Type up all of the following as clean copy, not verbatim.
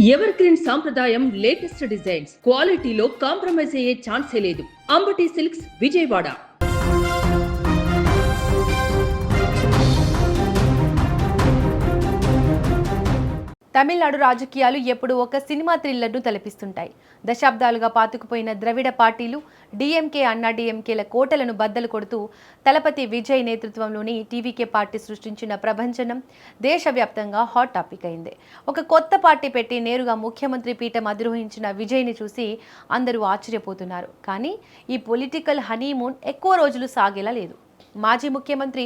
Ever green సాంప్రదాయం latest designs క్వాలిటీలో compromise అయ్యే ఛాన్సే లేదు. అంబటి సిల్క్స్ విజయవాడ. తమిళనాడు రాజకీయాలు ఎప్పుడు ఒక సినిమా థ్రిల్లర్ను తలపిస్తుంటాయి. దశాబ్దాలుగా పాతుకుపోయిన ద్రవిడ పార్టీలు డిఎంకే, అన్నా డిఎంకేల కోటలను బద్దలు కొడుతూ తలపతి విజయ్ నేతృత్వంలోని టీవీకే పార్టీ సృష్టించిన ప్రభంజనం దేశవ్యాప్తంగా హాట్ టాపిక్ అయింది. ఒక కొత్త పార్టీ పెట్టి నేరుగా ముఖ్యమంత్రి పీఠం అధిరోహించిన విజయ్ని చూసి అందరూ ఆశ్చర్యపోతున్నారు. కానీ ఈ పొలిటికల్ హనీమూన్ ఎక్కువ రోజులు సాగేలా లేదు. మాజీ ముఖ్యమంత్రి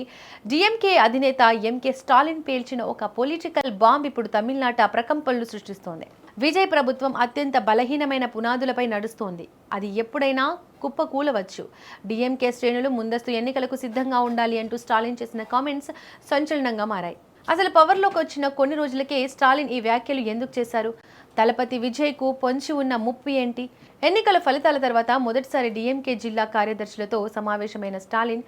డిఎంకే అధినేత ఎంకే స్టాలిన్ పేల్చిన ఒక పొలిటికల్ బాంబ్ ఇప్పుడు తమిళనాట ప్రకంపనలు సృష్టిస్తోంది. విజయ్ ప్రభుత్వం అత్యంత బలహీనమైన పునాదులపై నడుస్తోంది. అది ఎప్పుడైనా కుప్పకూలవచ్చు. డిఎంకే శ్రేణులు ముందస్తు ఎన్నికలకు సిద్ధంగా ఉండాలి అంటూ స్టాలిన్ చేసిన కామెంట్స్ సంచలనంగా మారాయి. అసలు పవర్లోకి వచ్చిన కొన్ని రోజులకే స్టాలిన్ ఈ వ్యాఖ్యలు ఎందుకు చేశారు? తలపతి విజయ్కు పొంచి ఉన్న ముప్పు ఏంటి? ఎన్నికల ఫలితాల తర్వాత మొదటిసారి డిఎంకే జిల్లా కార్యదర్శులతో సమావేశమైన స్టాలిన్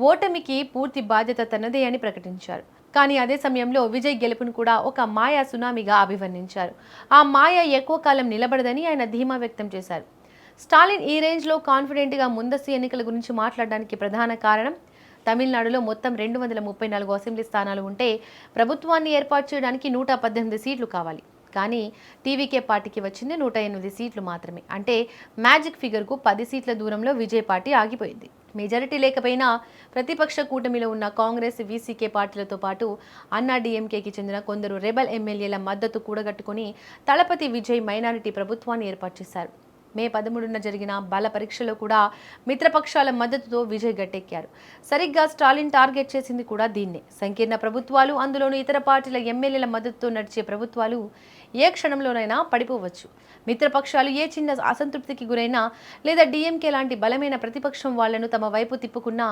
ఓటమికి పూర్తి బాధ్యత తనదే అని ప్రకటించారు. కానీ అదే సమయంలో విజయ్ గెలుపును కూడా ఒక మాయా సునామీగా అభివర్ణించారు. ఆ మాయ ఎక్కువ కాలం నిలబడదని ఆయన ధీమా వ్యక్తం చేశారు. స్టాలిన్ ఈ రేంజ్లో కాన్ఫిడెంట్గా ముందస్తు ఎన్నికల గురించి మాట్లాడడానికి ప్రధాన కారణం తమిళనాడులో మొత్తం 234 అసెంబ్లీ స్థానాలు ఉంటే ప్రభుత్వాన్ని ఏర్పాటు చేయడానికి 118 సీట్లు కావాలి. కానీ టీవీకే పార్టీకి వచ్చింది 108 సీట్లు మాత్రమే. అంటే మ్యాజిక్ ఫిగర్కు 10 సీట్ల దూరంలో విజయ్ పార్టీ ఆగిపోయింది. మెజారిటీ లేకపోయినా ప్రతిపక్ష కూటమిలో ఉన్న కాంగ్రెస్, వీసీకే పార్టీలతో పాటు అన్నా డిఎంకేకి చెందిన కొందరు రెబల్ ఎమ్మెల్యేల మద్దతు కూడగట్టుకుని తలపతి విజయ్ మైనారిటీ ప్రభుత్వాన్ని ఏర్పాటు చేశారు. మే 13న జరిగిన బల పరీక్షలో కూడా మిత్రపక్షాల మద్దతుతో విజయ్ గట్టెక్కారు. సరిగ్గా స్టాలిన్ టార్గెట్ చేసింది కూడా దీన్నే. సంకీర్ణ ప్రభుత్వాలు, అందులోనూ ఇతర పార్టీల ఎమ్మెల్యేల మద్దతుతో నడిచే ప్రభుత్వాలు ఏ క్షణంలోనైనా పడిపోవచ్చు. మిత్రపక్షాలు ఏ చిన్న అసంతృప్తికి గురైనా లేదా డిఎంకే లాంటి బలమైన ప్రతిపక్షం వాళ్లను తమ వైపు తిప్పుకున్నా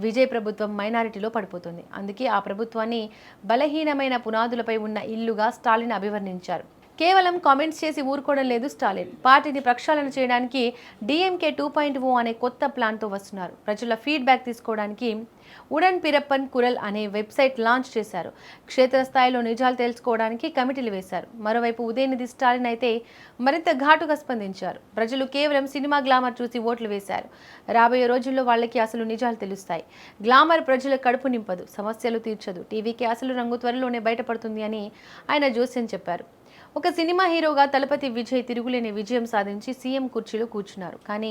విజయ్ ప్రభుత్వం మైనారిటీలో పడిపోతుంది. అందుకే ఆ ప్రభుత్వాన్ని బలహీనమైన పునాదులపై ఉన్న ఇల్లుగా స్టాలిన్ అభివర్ణించారు. కేవలం కామెంట్స్ చేసి ఊరుకోవడం లేదు స్టాలిన్. పార్టీని ప్రక్షాళన చేయడానికి డిఎంకే 2.0 అనే కొత్త ప్లాన్తో వస్తున్నారు. ప్రజల ఫీడ్బ్యాక్ తీసుకోవడానికి ఉడన్ పిరప్పన్ కురల్ అనే వెబ్సైట్ లాంచ్ చేశారు. క్షేత్రస్థాయిలో నిజాలు తెలుసుకోవడానికి కమిటీలు వేశారు. మరోవైపు ఉదయనిధి స్టాలిన్ అయితే మరింత ఘాటుగా స్పందించారు. ప్రజలు కేవలం సినిమా గ్లామర్ చూసి ఓట్లు వేశారు. రాబోయే రోజుల్లో వాళ్ళకి అసలు నిజాలు తెలుస్తాయి. గ్లామర్ ప్రజల కడుపు నింపదు, సమస్యలు తీర్చదు. టీవీకి అసలు రంగు త్వరలోనే బయటపడుతుంది అని ఆయన జోస్యం చెప్పారు. ఒక సినిమా హీరోగా తలపతి విజయ్ తిరుగులేని విజయం సాధించి సీఎం కుర్చీలో కూర్చున్నారు. కానీ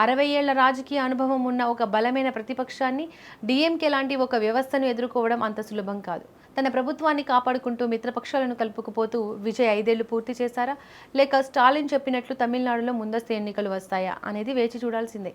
60 ఏళ్ల రాజకీయ అనుభవం ఉన్న ఒక బలమైన ప్రతిపక్షాన్ని, డిఎంకే లాంటి ఒక వ్యవస్థను ఎదుర్కోవడం అంత సులభం కాదు. తన ప్రభుత్వాన్ని కాపాడుకుంటూ మిత్రపక్షాలను కలుపుకుపోతూ విజయ్ 5 ఏళ్లు పూర్తి చేశారా, లేక స్టాలిన్ చెప్పినట్లు తమిళనాడులో ముందస్తు ఎన్నికలు వస్తాయా అనేది వేచి చూడాల్సిందే.